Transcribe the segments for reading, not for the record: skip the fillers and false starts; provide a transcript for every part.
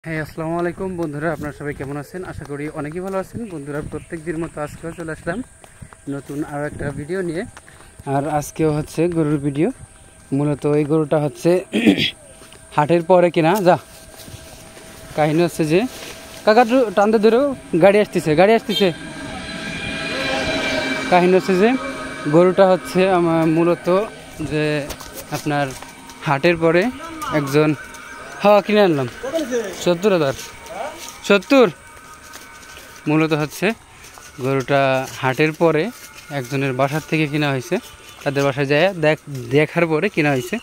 হ্যাঁ, আসসালামু আলাইকুম বন্ধুরা, আপনারা সবাই কেমন আছেন? আশা করি অনেকেই ভালো আছেন। বন্ধুরা, প্রত্যেক দিনের মতো আজকেও চলে আসলাম নতুন আরও একটা ভিডিও নিয়ে। আর আজকেও হচ্ছে গরুর ভিডিও। মূলত এই গরুটা হচ্ছে হাটের পরে কিনা। কাহিনী হচ্ছে যে কাকা টানতে ধরেও গাড়ি আসতেছে। কাহিনী হচ্ছে যে গরুটা হচ্ছে আমার মূলত যে আপনার হাটের পরে একজন কিনে আনলাম 70,000 মূলত হচ্ছে গরুটা হাটের পরে একজনের বাসার থেকে কিনা হয়েছে, তাদের বাসায় যায় দেখার পরে কিনা হয়েছে।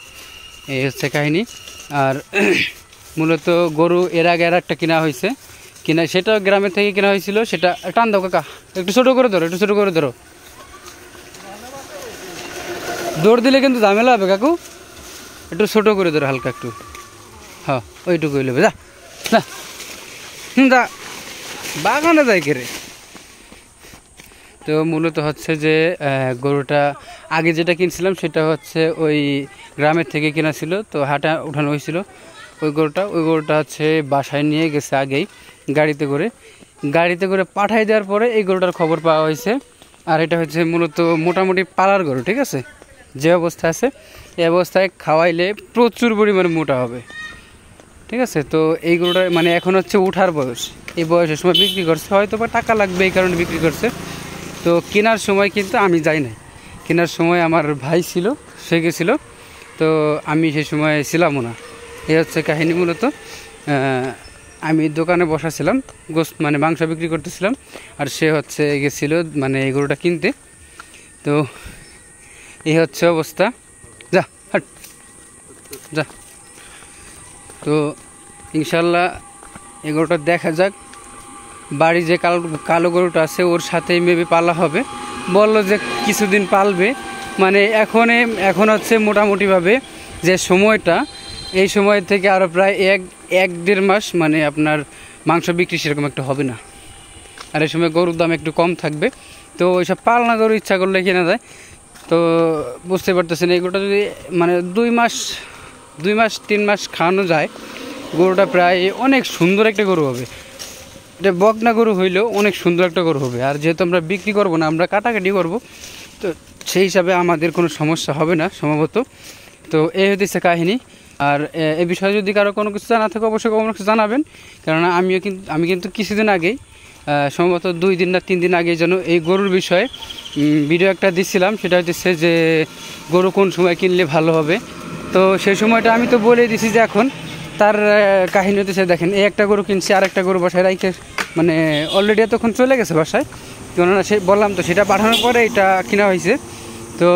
এই হচ্ছে কাহিনী। আর মূলত গরু এর আগে আর একটা কিনা হয়েছে, সেটা গ্রামের থেকে কিনা হয়েছিল। সেটা টান দাও কাকা, একটু ছোটো করে ধরো, দৌড় দিলে কিন্তু ঝামেলা হবে কাকু, একটু ছোটো করে ধরো, হালকা একটু। হ্যাঁ, ওইটুকুই নেবে। যা বাগানে যাই কেরে। তো মূলত হচ্ছে যে গরুটা আগে যেটা কিনছিলাম সেটা হচ্ছে ওই গ্রামের থেকে কেনা ছিল, তো হাটে উঠানো হয়েছিল ওই গরুটা হচ্ছে বাসায় নিয়ে গেছে আগেই গাড়িতে করে পাঠাই দেওয়ার পরে এই গরুটার খবর পাওয়া হয়েছে। আর এটা হচ্ছে মূলত মোটামুটি পালার গরু, ঠিক আছে? যে অবস্থা আছে এই অবস্থায় খাওয়াইলে প্রচুর পরিমাণে মোটা হবে, ঠিক আছে? তো এই গরুটা মানে এখন হচ্ছে উঠার বয়স। এই বয়সের সময় বিক্রি করছে, হয়তো বা টাকা লাগবে এই কারণে বিক্রি করছে। তো কেনার সময় কিন্তু আমি যাই নাই, কেনার সময় আমার ভাই ছিল, সে গেছিলো। তো আমি সেই সময় ছিলামও না। এই হচ্ছে কাহিনী। মূলত আমি দোকানে বসাছিলাম, মানে মাংস বিক্রি করতেছিলাম, আর সে হচ্ছে গেছিল মানে এই গরুটা কিনতে। তো এই হচ্ছে অবস্থা। যা তো ইনশাল্লাহ এই গরুটা দেখা যাক। বাড়ি যে কালো গরুটা আছে ওর সাথেই মেবি পালা হবে, বললো যে কিছুদিন পালবে। মানে এখন হচ্ছে মোটামুটিভাবে যে সময়টা, এই সময় থেকে আরও প্রায় এক দেড় মাস মানে আপনার মাংস বিক্রি সেরকম একটা হবে না। আর এই সময় গরুর দাম একটু কম থাকবে। তো ওইসব পালনা গরু ইচ্ছা করলে কেনা যায়। তো বুঝতে পারতেছেন, এই গরুটা যদি মানে 2 মাস 3 মাস খাওয়ানো যায়, গরুটা প্রায় অনেক সুন্দর একটা গরু হবে। এটা বকনা গরু হইলেও অনেক সুন্দর একটা গরু হবে। আর যেহেতু আমরা বিক্রি করব না, আমরা কাটাকাটি করব, তো সেই হিসাবে আমাদের কোনো সমস্যা হবে না সম্ভবত। তো এই হতেছে কাহিনী। আর এ বিষয়ে যদি কারো কোনো কিছু জানা থাকে অবশ্যই কোনো কিছু জানাবেন, কেননা আমি কিন্তু কিছুদিন আগেই সম্ভবত 2 দিন না 3 দিন আগে যেন এই গরুর বিষয়ে ভিডিও একটা দিচ্ছিলাম। সেটা হচ্ছে যে গরু কোন সময় কিনলে ভালো হবে। তো সেই সময়টা আমি তো বলে দিছি যে এখন তার কাহিনী হতেছে, দেখেন এই একটা গরু কিনছি, আর একটা গরু বাসায় রাইখে মানে অলরেডি এতক্ষণ চলে গেছে বাসায়, কেননা সে বললাম তো সেটা পাঠানোর পরে এটা কিনা হয়েছে। তো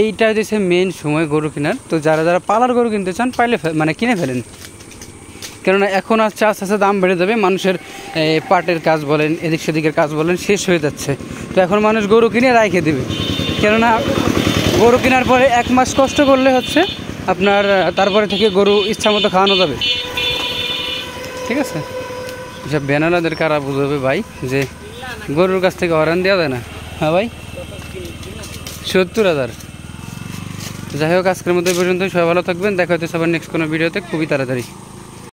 এইটা হচ্ছে মেন সময় গরু কেনার। তো যারা পালার গরু কিনতে চান পাইলে মানে কিনে ফেলেন, কেননা এখন আস্তে আস্তে দাম বেড়ে যাবে। মানুষের পাটের কাজ বলেন, এদিক সেদিকের কাজ বলেন, শেষ হয়ে যাচ্ছে। তো এখন মানুষ গরু কিনে রাইখে দেবে, কেননা গরু কেনার পরে 1 মাস কষ্ট করলে হচ্ছে আপনার তারপরে থেকে গরু ইচ্ছা মতো খাওয়ানো যাবে, ঠিক আছে? সব বেনালাদের কারা বুঝবে ভাই যে গরুর কাছ থেকে হরান দেওয়া যায় না। হ্যাঁ ভাই, 70,000। যাই হোক, আজকের মতো পর্যন্ত সবাই ভালো থাকবেন। দেখা হচ্ছে সবার নেক্সট কোনো ভিডিওতে খুবই তাড়াতাড়ি।